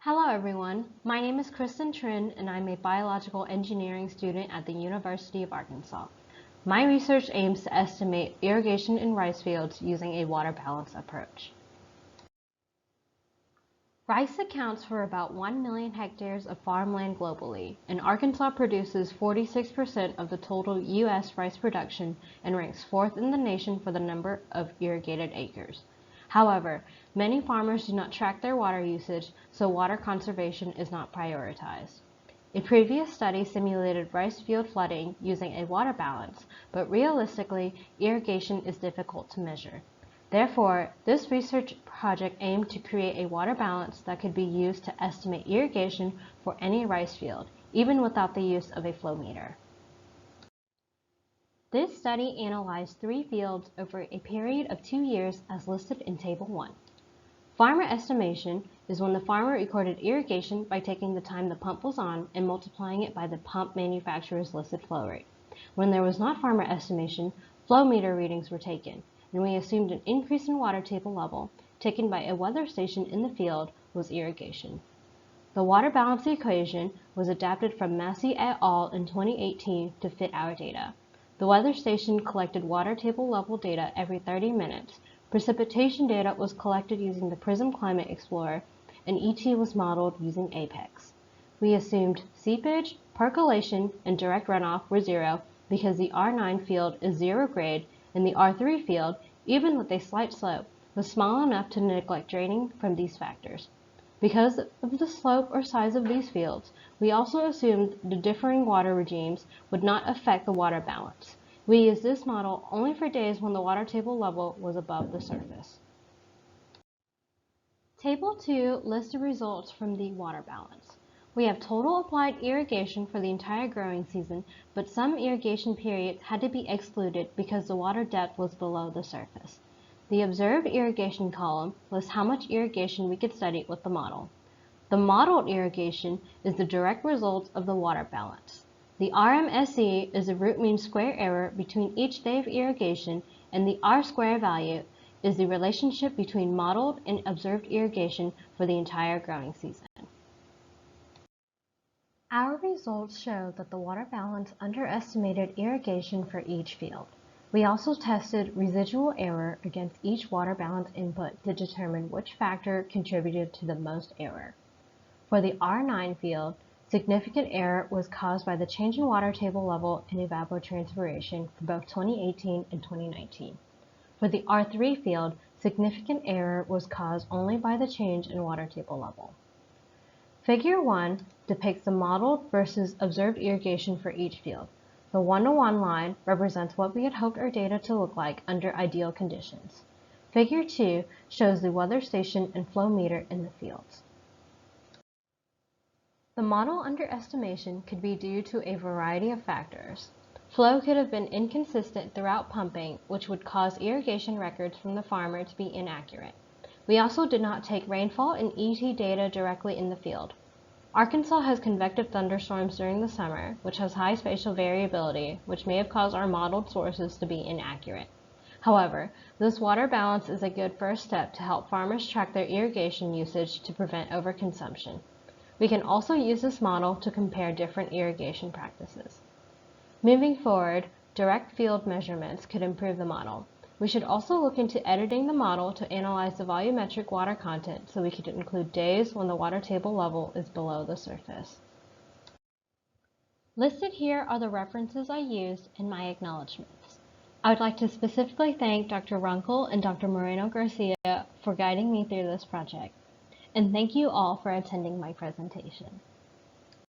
Hello everyone, my name is Kristen Trinh and I'm a biological engineering student at the University of Arkansas. My research aims to estimate irrigation in rice fields using a water balance approach. Rice accounts for about 1 million hectares of farmland globally, and Arkansas produces 46% of the total U.S. rice production and ranks 4th in the nation for the number of irrigated acres. However, many farmers do not track their water usage, so water conservation is not prioritized. A previous study simulated rice field flooding using a water balance, but realistically, irrigation is difficult to measure. Therefore, this research project aimed to create a water balance that could be used to estimate irrigation for any rice field, even without the use of a flow meter. This study analyzed 3 fields over a period of 2 years as listed in Table 1. Farmer estimation is when the farmer recorded irrigation by taking the time the pump was on and multiplying it by the pump manufacturer's listed flow rate. When there was not farmer estimation, flow meter readings were taken, and we assumed an increase in water table level taken by a weather station in the field was irrigation. The water balance equation was adapted from Massey et al. In 2018 to fit our data. The weather station collected water table level data every 30 minutes. Precipitation data was collected using the PRISM Climate Explorer, and ET was modeled using APEX. We assumed seepage, percolation, and direct runoff were 0 because the R9 field is 0 grade, and the R3 field, even with a slight slope, was small enough to neglect draining from these factors. Because of the slope or size of these fields, we also assumed the differing water regimes would not affect the water balance. We used this model only for days when the water table level was above the surface. Table 2 lists the results from the water balance. We have total applied irrigation for the entire growing season, but some irrigation periods had to be excluded because the water depth was below the surface. The observed irrigation column lists how much irrigation we could study with the model. The modeled irrigation is the direct result of the water balance. The RMSE is the root mean square error between each day of irrigation, and the R square value is the relationship between modeled and observed irrigation for the entire growing season. Our results show that the water balance underestimated irrigation for each field. We also tested residual error against each water balance input to determine which factor contributed to the most error. For the R9 field, significant error was caused by the change in water table level and evapotranspiration for both 2018 and 2019. For the R3 field, significant error was caused only by the change in water table level. Figure 1 depicts the modeled versus observed irrigation for each field. The 1-to-1 line represents what we had hoped our data to look like under ideal conditions. Figure 2 shows the weather station and flow meter in the fields. The model underestimation could be due to a variety of factors. Flow could have been inconsistent throughout pumping, which would cause irrigation records from the farmer to be inaccurate. We also did not take rainfall and ET data directly in the field. Arkansas has convective thunderstorms during the summer, which has high spatial variability, which may have caused our modeled sources to be inaccurate. However, this water balance is a good first step to help farmers track their irrigation usage to prevent overconsumption. We can also use this model to compare different irrigation practices. Moving forward, direct field measurements could improve the model. We should also look into editing the model to analyze the volumetric water content so we could include days when the water table level is below the surface. Listed here are the references I used in my acknowledgments. I would like to specifically thank Dr. Runkle and Dr. Moreno-Garcia for guiding me through this project. And thank you all for attending my presentation.